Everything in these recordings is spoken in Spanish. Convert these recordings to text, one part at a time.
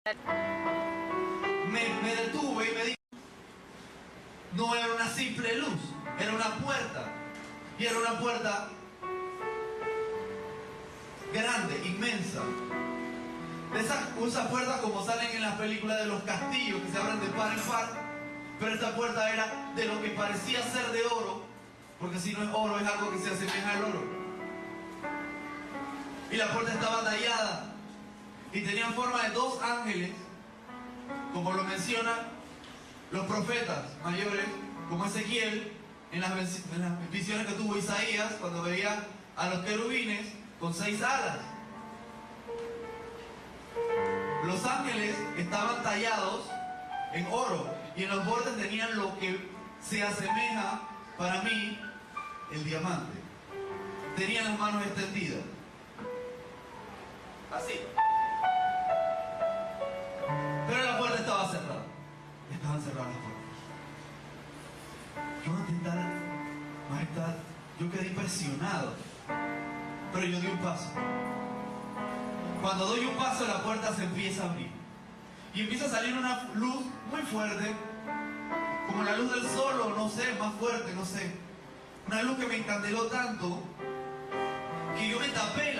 Me detuve y me di. No era una simple luz, era una puerta. Y era una puerta grande, inmensa. De esas puertas como salen en las películas de los castillos que se abren de par en par. Pero esta puerta era de lo que parecía ser de oro, porque si no es oro es algo que se asemeja al oro. Y la puerta estaba tallada y tenía forma de dos ángeles, como lo mencionan los profetas mayores, como Ezequiel, en las visiones que tuvo Isaías, cuando veía a los querubines con 6 alas. Los ángeles estaban tallados en oro y en los bordes tenían lo que se asemeja para mí el diamante. Tenían las manos extendidas. Así. Pero la puerta estaba cerrada. Estaban cerradas las puertas. Yo ante tal majestad, yo quedé impresionado. Pero yo di un paso. Cuando doy un paso, la puerta se empieza a abrir. Y empieza a salir una luz muy fuerte, como la luz del sol, o no sé, más fuerte, no sé. Una luz que me encandeló tanto que yo me tapé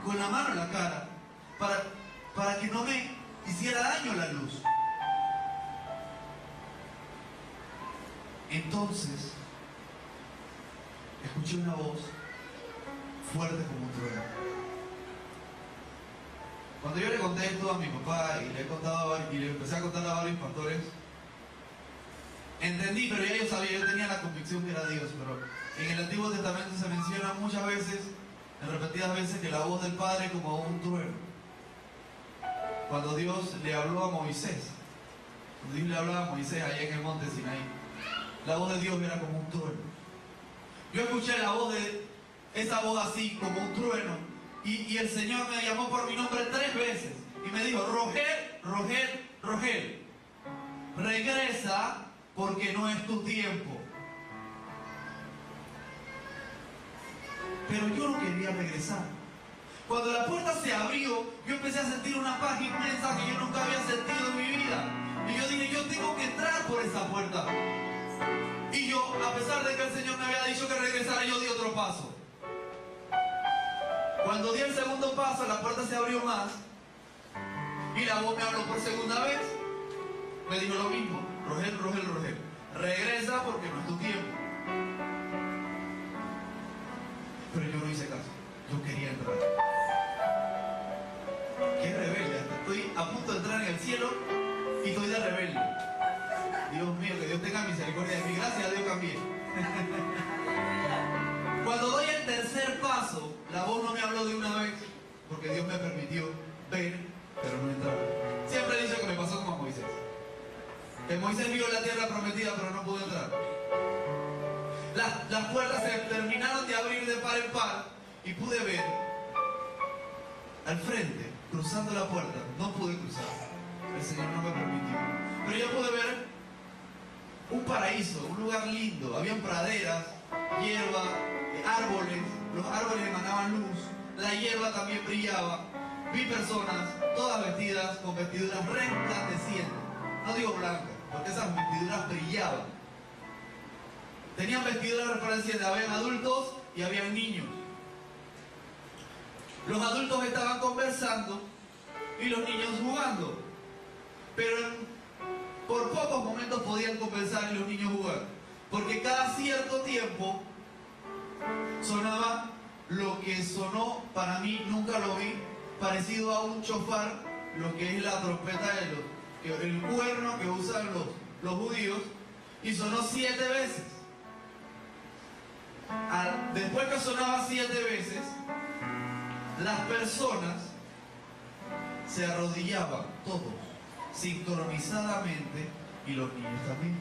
con la mano en la cara para que no me hiciera daño la luz. Entonces, escuché una voz fuerte como un trueno. Cuando yo le conté esto a mi papá y le empecé a contar a varios pastores, entendí, pero ya yo sabía, yo tenía la convicción que era Dios, pero en el Antiguo Testamento se menciona muchas veces, en repetidas veces, que la voz del Padre como un trueno. Cuando Dios le habló a Moisés, cuando Dios le hablaba a Moisés allá en el monte Sinaí, la voz de Dios era como un trueno. Yo escuché esa voz así, como un trueno, y el Señor me llamó por mi nombre 3 veces y me dijo: Rogel, Rogel, Rogel, regresa porque no es tu tiempo. Pero yo no quería regresar. Cuando la puerta se abrió, yo empecé a sentir una paz inmensa que yo nunca había sentido en mi vida. Y yo dije: yo tengo que entrar por esa puerta. Y yo, a pesar de que el Señor me había dicho que regresara, yo di otro paso. Cuando di el segundo paso, la puerta se abrió más y la voz me habló por segunda vez. Me dijo lo mismo: Rogel, Rogel, Rogel, regresa porque no es tu tiempo. Pero yo no hice caso. Yo quería entrar. Qué rebelde. Estoy a punto de entrar en el cielo y estoy de rebelde. Dios mío, que Dios tenga misericordia de mí. Gracias a Dios cambié. Cuando doy el tercer paso, la voz no me habló de una vez, porque Dios me permitió ver, pero no entrar. Siempre dice que me pasó como a Moisés. Que Moisés vio la tierra prometida, pero no pudo entrar. Las puertas se terminaron de abrir de par en par y pude ver al frente, cruzando la puerta. No pude cruzar. El Señor no me permitió. Pero yo pude ver un paraíso, un lugar lindo. Habían praderas, hierba, árboles. Los árboles emanaban luz. La hierba también brillaba. Vi personas, todas vestidas con vestiduras resplandecientes. No digo blancas, porque esas vestiduras brillaban. Tenían vestiduras resplandecientes. Habían adultos y habían niños. Los adultos estaban conversando y los niños jugando. Pero por pocos momentos podían conversar y los niños jugar. Porque cada cierto tiempo sonaba lo que sonó, para mí nunca lo vi, parecido a un chofar, lo que es la trompeta el cuerno que usan los judíos, y sonó 7 veces. Después que sonaba 7 veces, las personas se arrodillaban, todos, sincronizadamente, y los niños también.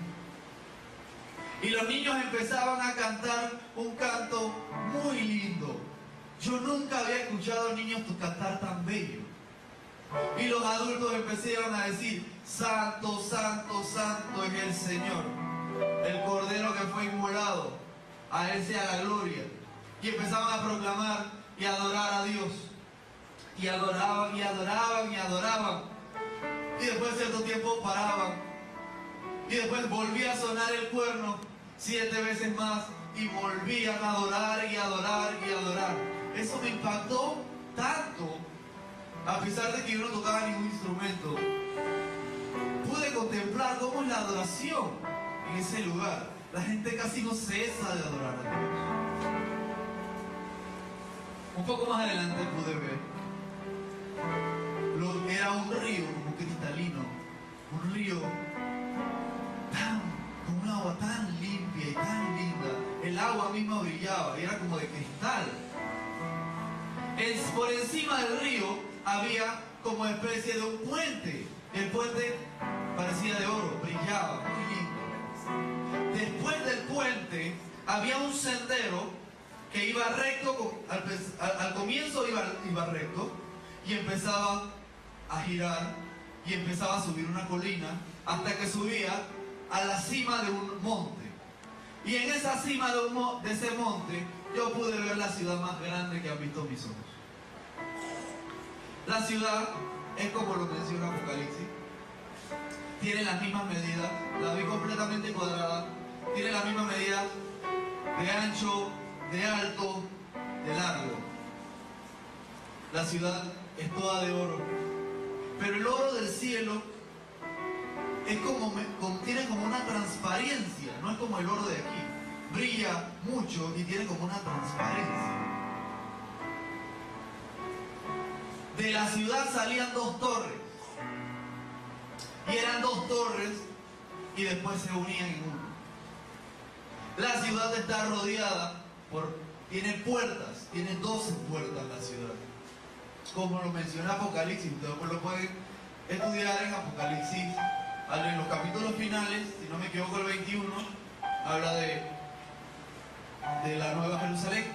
Y los niños empezaban a cantar un canto muy lindo. Yo nunca había escuchado a niños cantar tan bello. Y los adultos empezaron a decir: Santo, Santo, Santo es el Señor, el Cordero que fue inmolado, a Él sea la gloria. Y empezaban a proclamar y adorar a Dios. Y adoraban y adoraban y adoraban. y después de cierto tiempo paraban, y después volvía a sonar el cuerno 7 veces más, y volvían a adorar y adorar y adorar. Eso me impactó tanto, a pesar de que yo no tocaba ningún instrumento. Pude contemplar cómo es la adoración en ese lugar. La gente casi no cesa de adorar a Dios. Un poco más adelante pude ver, era un río como cristalino, un río con un agua tan limpia y tan linda. El agua misma brillaba, era como de cristal. Por encima del río había como especie de un puente. El puente parecía de oro, brillaba, muy lindo. Después del puente había un sendero que iba recto, al comienzo iba recto, y empezaba a girar, y empezaba a subir una colina, hasta que subía a la cima de un monte. Y en esa cima de ese monte, yo pude ver la ciudad más grande que han visto mis ojos. La ciudad es como lo menciona Apocalipsis. Tiene las mismas medidas, la vi completamente cuadrada, tiene las mismas medidas de ancho, de alto, de largo. La ciudad es toda de oro, pero el oro del cielo es tiene como una transparencia, no es como el oro de aquí. Brilla mucho y tiene como una transparencia. De la ciudad salían 2 torres. Y eran 2 torres y después se unían en uno. La ciudad está rodeada tiene puertas, tiene 12 puertas la ciudad. Como lo menciona Apocalipsis, ustedes lo pueden estudiar en Apocalipsis, en los capítulos finales, si no me equivoco el 21, habla de la Nueva Jerusalén.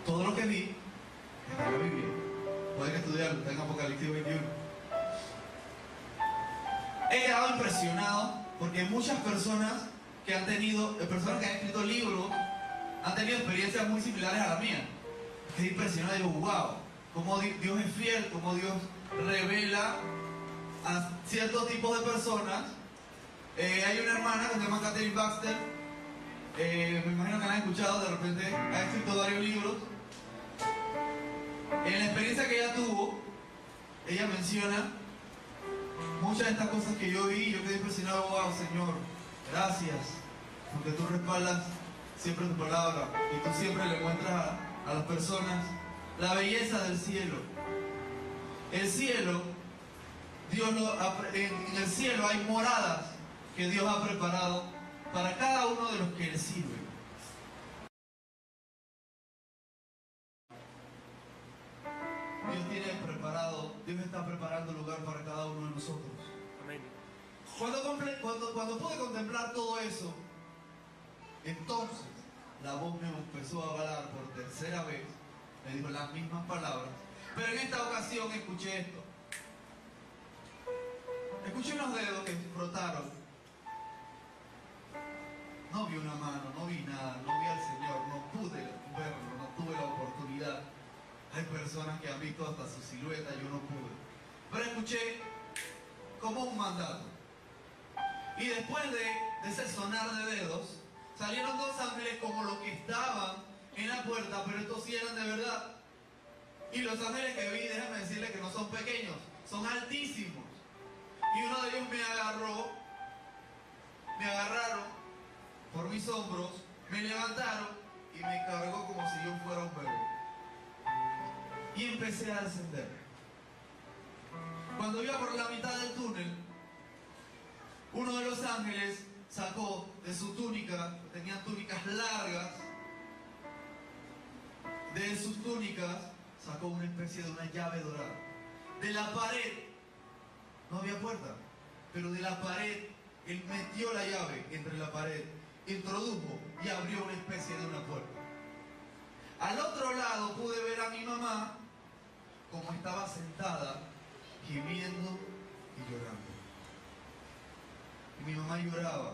Todo lo que vi está en la Biblia. Pueden estudiarlo, está en Apocalipsis 21. He quedado impresionado porque muchas personas que han escrito libros, han tenido experiencias muy similares a la mía. Quedé impresionado y digo, wow, cómo Dios es fiel, cómo Dios revela a ciertos tipos de personas. Hay una hermana que se llama Catherine Baxter, me imagino que la han escuchado, de repente ha escrito varios libros. En la experiencia que ella tuvo, ella menciona muchas de estas cosas que yo vi. Yo quedé impresionado. Wow, Señor, gracias, porque tú respaldas siempre tu palabra y tú siempre le muestras a las personas la belleza del cielo. El cielo, en el cielo hay moradas que Dios ha preparado para cada uno de los que le sirven. Dios está preparando lugar para cada uno de nosotros. Amén. Cuando pude contemplar todo eso, entonces la voz me empezó a hablar por tercera vez, me dijo las mismas palabras, pero en esta ocasión escuché esto. Escuché unos dedos que frotaron. No vi una mano, no vi nada, no vi al Señor, no pude verlo, no tuve la oportunidad. Hay personas que han visto hasta su silueta, yo no pude. Pero escuché como un mandato. Y después de ese sonar de dedos, salieron 2 ángeles como los que estaban en la puerta, pero estos sí eran de verdad. Y los ángeles que vi, déjame decirles que no son pequeños, son altísimos. Y uno de ellos me agarraron por mis hombros, me levantaron y me cargó como si yo fuera un bebé. Y empecé a descender. Cuando iba por la mitad del túnel, uno de los ángeles sacó de su túnica, tenían túnicas largas, de sus túnicas sacó una especie de una llave dorada. De la pared, no había puerta, pero de la pared, él metió la llave entre la pared, introdujo y abrió una especie de una puerta. Al otro lado pude ver a mi mamá como estaba sentada, gimiendo y llorando. Y mi mamá lloraba.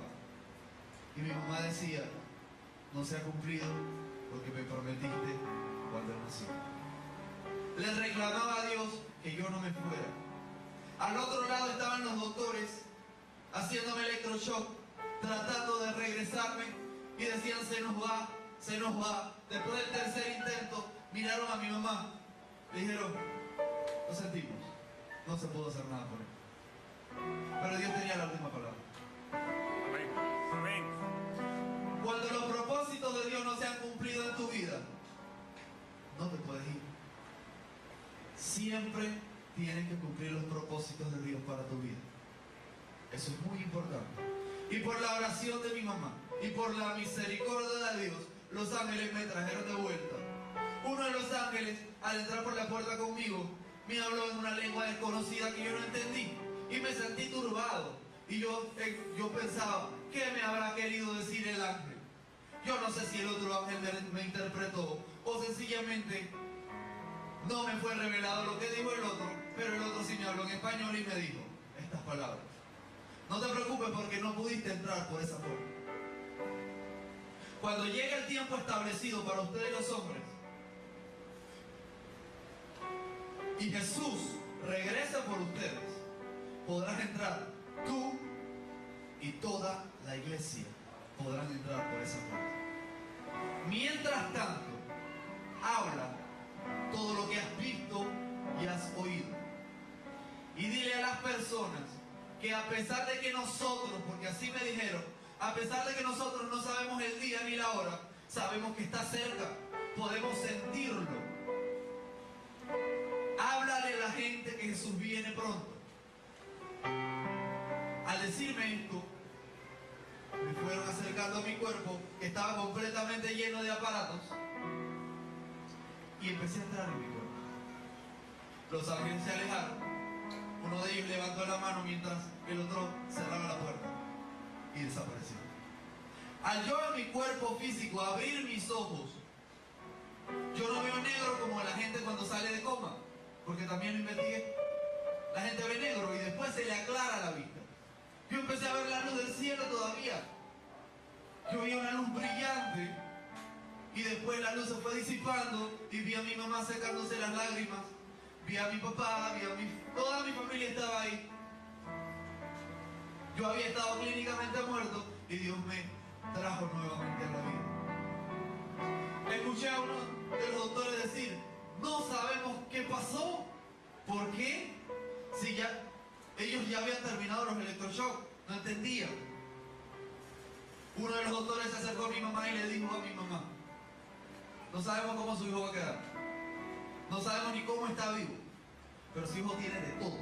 Y mi mamá decía, no se ha cumplido lo que me prometiste cuando nací. Le reclamaba a Dios que yo no me fuera. Al otro lado estaban los doctores haciéndome electroshock, tratando de regresarme y decían se nos va, se nos va. Después del tercer intento miraron a mi mamá, le dijeron, lo sentimos, no se pudo hacer nada por él. Pero Dios tenía la última palabra. Amén. Amén. Cuando los propósitos de Dios no se han cumplido en tu vida, no te puedes ir. Siempre tienes que cumplir los propósitos de Dios para tu vida. Eso es muy importante. Y por la oración de mi mamá y por la misericordia de Dios, los ángeles me trajeron de vuelta. Uno de los ángeles, al entrar por la puerta conmigo, me habló en una lengua desconocida que yo no entendí. Y me sentí turbado. Y yo pensaba, ¿qué me habrá querido decir el ángel? Yo no sé si el otro ángel me interpretó o sencillamente no me fue revelado lo que dijo el otro, pero el otro sí me habló en español y me dijo estas palabras. No te preocupes porque no pudiste entrar por esa puerta. Cuando llegue el tiempo establecido para ustedes los hombres y Jesús regresa por ustedes, podrás entrar tú y toda la iglesia podrán entrar por esa puerta. Mientras tanto, habla todo lo que has visto y has oído. Y dile a las personas que a pesar de que nosotros, porque así me dijeron, a pesar de que nosotros no sabemos el día ni la hora, sabemos que está cerca, podemos sentirlo. Háblale a la gente que Jesús viene pronto. Al decirme esto, me fueron acercando a mi cuerpo, que estaba completamente lleno de aparatos, y empecé a entrar en mi cuerpo. Los ángeles se alejaron. Uno de ellos levantó la mano mientras el otro cerraba la puerta y desapareció. Al yo en mi cuerpo físico abrir mis ojos, yo no veo negro como la gente cuando sale de coma, porque también lo investigué. La gente ve negro y después se le aclara la vista. Yo empecé a ver la luz del cielo todavía. Yo vi una luz brillante y después la luz se fue disipando y vi a mi mamá secándose las lágrimas. Vi a mi papá, toda mi familia estaba ahí. Yo había estado clínicamente muerto y Dios me trajo nuevamente a la vida. Escuché a uno de los doctores decir, no sabemos qué pasó. ¿Por qué? Si ya ellos ya habían terminado los electroshocks, no entendían. Uno de los doctores se acercó a mi mamá y le dijo a mi mamá, no sabemos cómo su hijo va a quedar. No sabemos ni cómo está vivo, pero su hijo tiene de todo.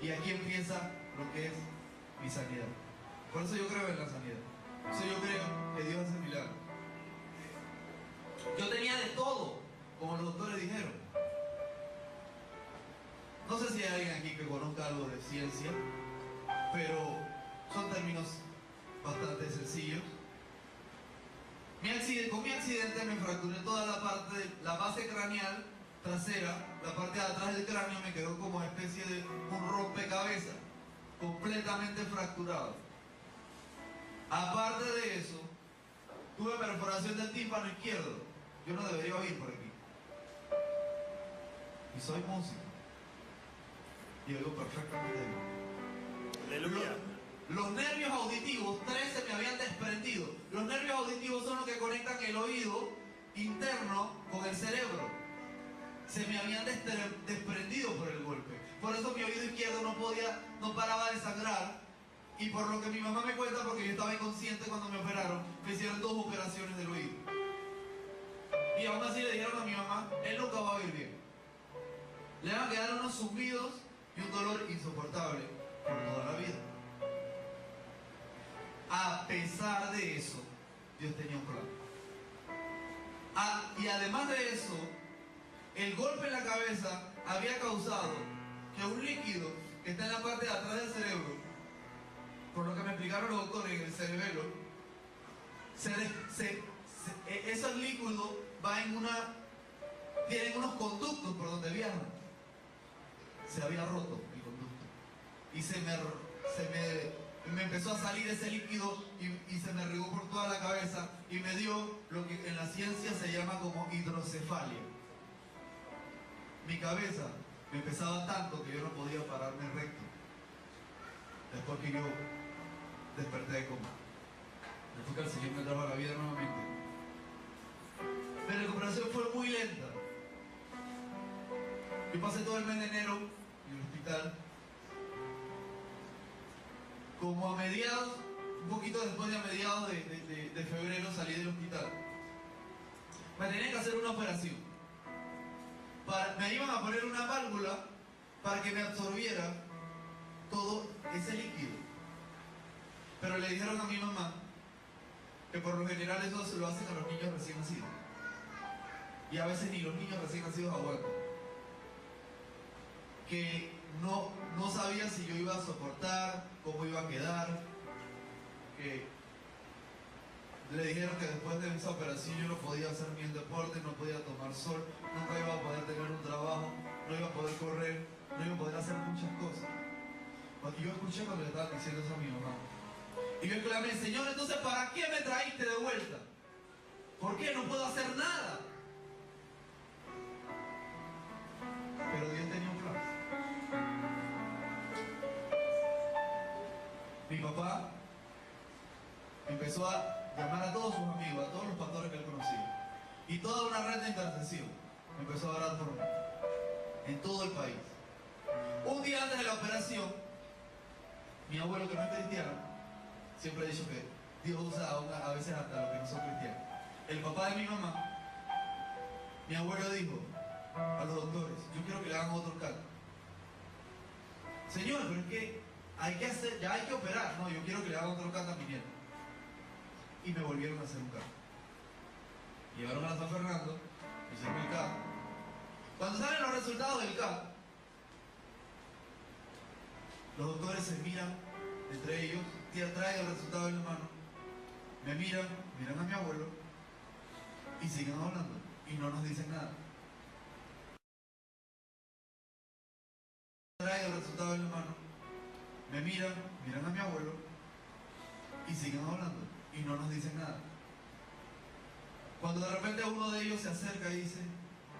Y aquí empieza lo que es mi sanidad. Por eso yo creo en la sanidad. Por eso yo creo que Dios hace milagros. Yo tenía de todo, como los doctores dijeron. No sé si hay alguien aquí que conozca algo de ciencia, pero son términos bastante sencillos. Con mi accidente me fracturé toda la parte de la base craneal trasera, la parte de atrás del cráneo me quedó como especie de un rompecabezas, completamente fracturado. Aparte de eso, tuve perforación del tímpano izquierdo. Yo no debería oír por aquí. Y soy músico. Y oigo perfectamente bien. Aleluya. Los nervios auditivos, 3 se me habían desprendido. Los nervios auditivos son los que conectan el oído interno con el cerebro. Se me habían desprendido por el golpe. Por eso mi oído izquierdo no paraba de sangrar. Y por lo que mi mamá me cuenta, porque yo estaba inconsciente cuando me operaron, me hicieron 2 operaciones del oído. Y aún así le dijeron a mi mamá, él nunca va a oír bien. Le van a quedar unos zumbidos y un dolor insoportable por toda la vida. A pesar de eso, Dios tenía un plan. Y además de eso, el golpe en la cabeza había causado que un líquido que está en la parte de atrás del cerebro, por lo que me explicaron los doctores en el cerebelo, esos líquidos tienen unos conductos por donde viajan. Se había roto el conducto y me empezó a salir ese líquido y se me regó por toda la cabeza y me dio lo que en la ciencia se llama como hidrocefalia. Mi cabeza Me pesaba tanto que yo no podía pararme recto. Después que yo desperté de coma. Después que el Señor me trajo a la vida nuevamente. Mi recuperación fue muy lenta. Yo pasé todo el mes de enero en el hospital. Como a mediados, un poquito después de a mediados de febrero salí del hospital. Me tenían que hacer una operación. Me iban a poner una válvula para que me absorbiera todo ese líquido. Pero le dijeron a mi mamá que por lo general eso se lo hacen a los niños recién nacidos. Y a veces ni los niños recién nacidos aguantan. Que no sabía si yo iba a soportar, cómo iba a quedar. Que le dijeron que después de esa operación yo no podía hacer ni el deporte, no podía tomar sol, nunca iba a poder tener un trabajo, no iba a poder correr, no iba a poder hacer muchas cosas. Porque yo escuché cuando le estaban diciendo eso a mi mamá. Y yo exclamé, Señor, entonces ¿para qué me traíste de vuelta? ¿Por qué no puedo hacer nada? Pero Dios tenía un plan. Mi papá empezó a llamar a todos sus amigos, a todos los pastores que él conocía. Y toda una red de intercesión empezó a orar por mí. En todo el país. Un día antes de la operación, mi abuelo, que no es cristiano, siempre ha dicho que Dios usa a veces hasta los que no son cristianos. El papá de mi mamá, mi abuelo dijo a los doctores, yo quiero que le hagan otro cálculo. Señor, pero es que hay que hacer, ya hay que operar. No, yo quiero que le hagan otro CAT a mi nieto. Y me volvieron a hacer un CAT. Llegaron a San Fernando, hicieron el CAT. Cuando salen los resultados del CAT, los doctores se miran entre ellos, traen el resultado en la mano, me miran a mi abuelo y siguen hablando y no nos dicen nada. Traen el resultado en la mano, me miran a mi abuelo y siguen hablando y no nos dicen nada. Cuando de repente uno de ellos se acerca y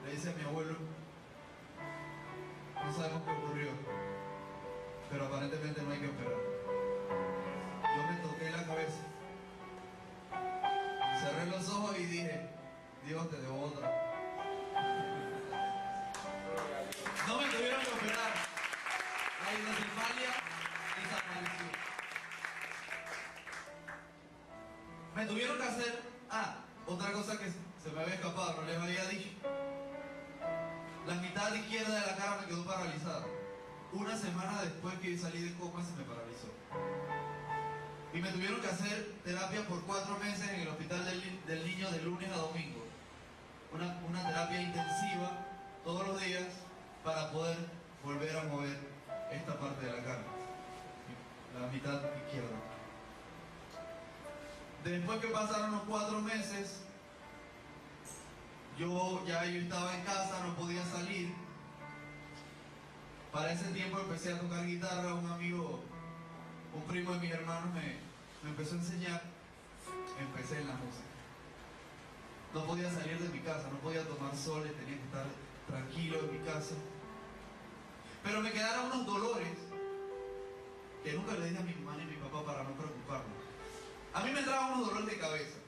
le dice a mi abuelo, no sabemos qué ocurrió, pero aparentemente no hay que operar. Yo me toqué la cabeza, cerré los ojos y dije, Dios, te debo otra. No me tuvieron que operar. La hidrocefalia desapareció. Me tuvieron que hacer, otra cosa que se me había escapado, no les había dicho. La mitad izquierda de la cara me quedó paralizada. Una semana después que salí de coma se me paralizó. Y me tuvieron que hacer terapia por 4 meses en el hospital del niño de lunes a domingo. Una terapia intensiva todos los días para poder volver a mover esta parte de la cara, la mitad izquierda. Después que pasaron los 4 meses, yo estaba en casa, no podía salir. Para ese tiempo empecé a tocar guitarra. Un amigo, un primo de mis hermanos me empezó a enseñar. Empecé en la música. No podía salir de mi casa, no podía tomar sol, tenía que estar tranquilo en mi casa. Pero me quedaron unos dolores que nunca le dije a mi mamá ni a mi papá para no preocuparnos. A mí me entraban unos dolores de cabeza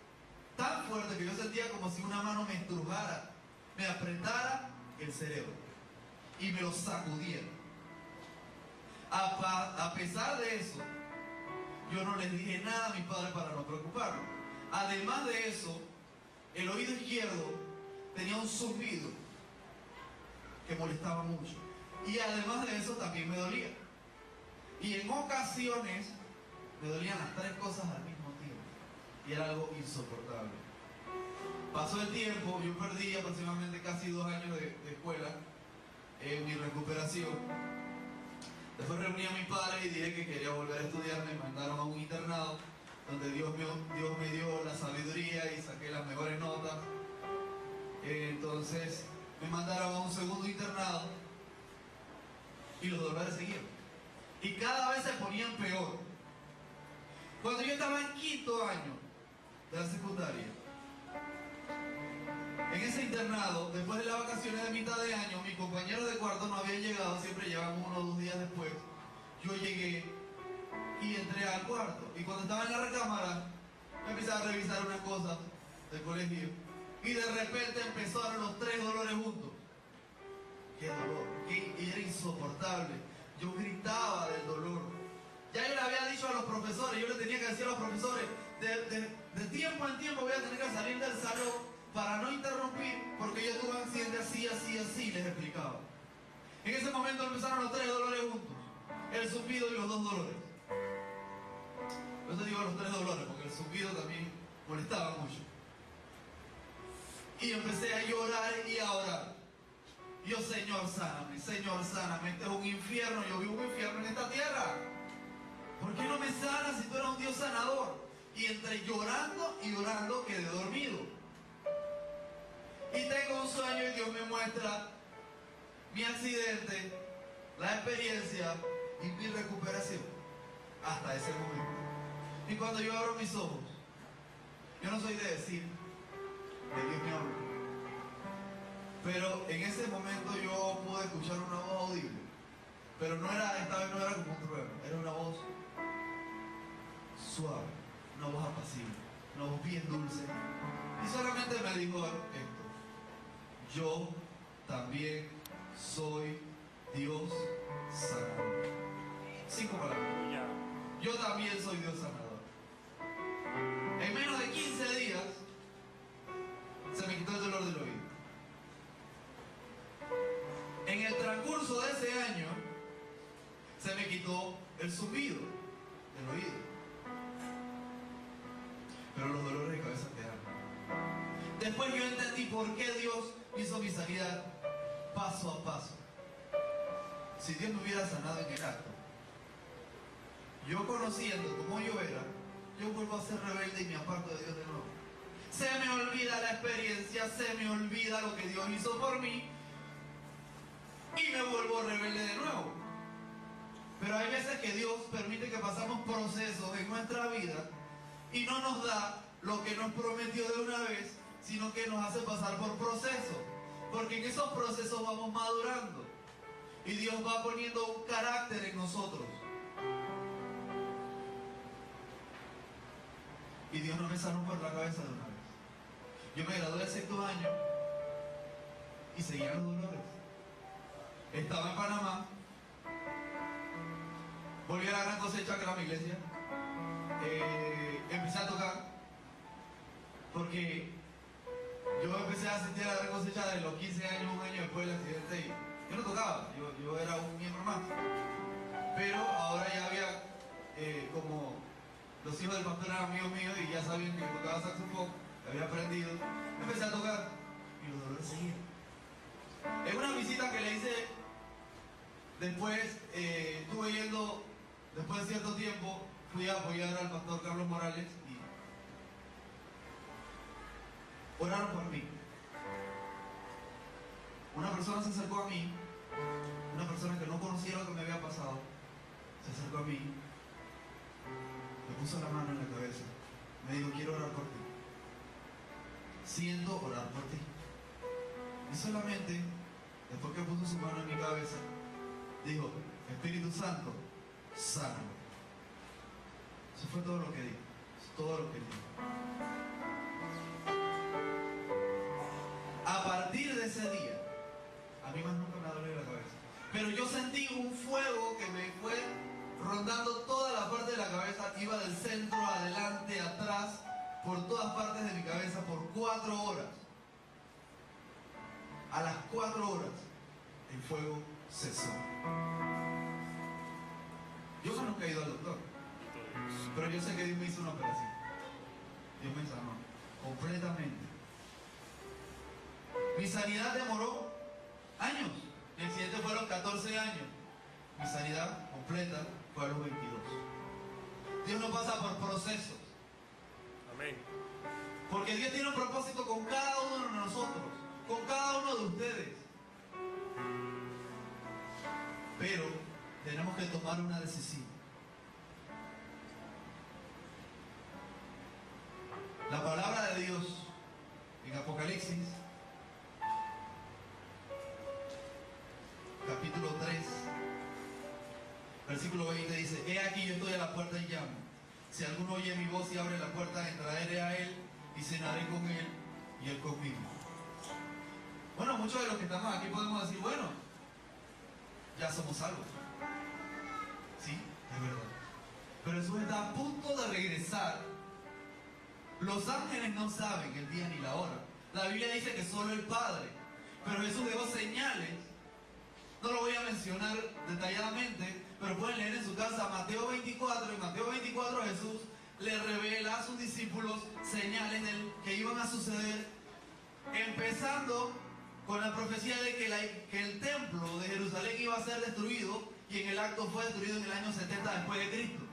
tan fuertes que yo sentía como si una mano me estrujara, me apretara el cerebro y me lo sacudiera. A pesar de eso, yo no les dije nada a mis padres para no preocuparlos. Además de eso, el oído izquierdo tenía un zumbido que molestaba mucho. Y además de eso también me dolía. Y en ocasiones me dolían las 3 cosas al mismo tiempo. Y era algo insoportable. Pasó el tiempo, yo perdí aproximadamente casi 2 años de escuela en mi recuperación. Después reuní a mis padres y dije que quería volver a estudiar. Me mandaron a un internado donde Dios me dio la sabiduría y saqué las mejores notas. Entonces me mandaron a un segundo internado y los dolores seguían. Y cada vez se ponían peor. Cuando yo estaba en 5º año de la secundaria, en ese internado, después de las vacaciones de mitad de año, mi compañero de cuarto no había llegado. siempre llegan 1 o 2 días después, yo llegué y entré al cuarto. Y cuando estaba en la recámara, empecé a revisar unas cosas del colegio. Y de repente empezaron los 3 dolores juntos. ¡Qué dolor! Que era insoportable. Yo gritaba del dolor. Ya yo le había dicho a los profesores, yo le tenía que decir a los profesores, de tiempo en tiempo voy a tener que salir del salón para no interrumpir, porque yo tuve un accidente así, les explicaba. En ese momento empezaron los 3 dolores juntos, el zumbido y los 2 dolores. Por eso digo los 3 dolores, porque el zumbido también molestaba mucho. Y empecé a llorar y a orar. Yo, Señor, sáname, este es un infierno, yo vivo un infierno en esta tierra. ¿Por qué no me sanas si tú eres un Dios sanador? Y entre llorando y orando quedé dormido. Y tengo un sueño y Dios me muestra mi accidente, la experiencia y mi recuperación hasta ese momento. Y cuando yo abro mis ojos, yo no soy de decir que Dios me habla, pero en ese momento yo pude escuchar una voz audible, pero esta vez no era como un trueno, era una voz suave, una voz apacible, una voz bien dulce, y solamente me dijo esto: yo también soy Dios sanador. 5 palabras. Yo también soy Dios sanador. En menos de 15 días se me quitó el dolor del oído. En el transcurso de ese año se me quitó el zumbido del oído. Pero los dolores de cabeza quedaron. Después yo entendí por qué Dios hizo mi sanidad paso a paso. Si Dios me hubiera sanado en el acto, yo conociendo como yo era, yo vuelvo a ser rebelde y me aparto de Dios de nuevo. Se me olvida la experiencia, se me olvida lo que Dios hizo por mí y me vuelvo rebelde de nuevo. Pero hay veces que Dios permite que pasamos procesos en nuestra vida y no nos da lo que nos prometió de una vez, sino que nos hace pasar por procesos, porque en esos procesos vamos madurando y Dios va poniendo un carácter en nosotros. Y Dios no me sanó por la cabeza de una vez. Yo me gradué el 6º año y seguían los dolores. Estaba en Panamá, volví a la Gran Cosecha, que era mi iglesia. Empecé a tocar porque yo empecé a asistir a la Gran Cosecha de los 15 años, un año después del accidente, y yo no tocaba, yo era un miembro más. Pero ahora ya había como los hijos del pastor eran amigos míos y ya sabían que tocaba saxofón, había aprendido. Empecé a tocar y los dolores seguían. En una visita que le hice después, estuve yendo, después de cierto tiempo, fui a apoyar al pastor Carlos Morales y oraron por mí. Una persona se acercó a mí, una persona que no conocía lo que me había pasado, se acercó a mí, me puso la mano en la cabeza, me dijo: quiero orar por ti, siento orar por ti. Y solamente después que puso su mano en mi cabeza, dijo: Espíritu Santo, sáname. Eso fue todo lo que dijo, todo lo que dijo. A partir de ese día, a mí más nunca me dolió la cabeza, pero yo sentí un fuego que me fue rondando toda la parte de la cabeza, iba del centro, adelante, atrás, por todas partes de mi cabeza por 4 horas. A las 4 horas, el fuego cesó. Yo nunca he ido al doctor, pero yo sé que Dios me hizo una operación. Dios me sanó completamente. Mi sanidad demoró años. Mi accidente fue a los 14 años. Mi sanidad completa fue a los 22. Dios no pasa por procesos. Amén. Porque Dios tiene un propósito con cada uno de nosotros, con cada uno de ustedes. Pero tenemos que tomar una decisión. La palabra de Dios en Apocalipsis, capítulo 3, Versículo 20 dice, he aquí yo estoy a la puerta y llamo. Si alguno oye mi voz y abre la puerta, entraré a él y cenaré con él y él conmigo. Bueno, muchos de los que estamos aquí podemos decir, bueno, ya somos salvos. Sí, es verdad. Pero Jesús está a punto de regresar. Los ángeles no saben el día ni la hora. La Biblia dice que solo el Padre. Pero Jesús dejó señales. No lo voy a mencionar detalladamente, pero pueden leer en su casa Mateo 24. En Mateo 24 Jesús le revela a sus discípulos señales que iban a suceder, empezando con la profecía de que el templo de Jerusalén iba a ser destruido, y en el acto fue destruido en el año 70 después de Cristo.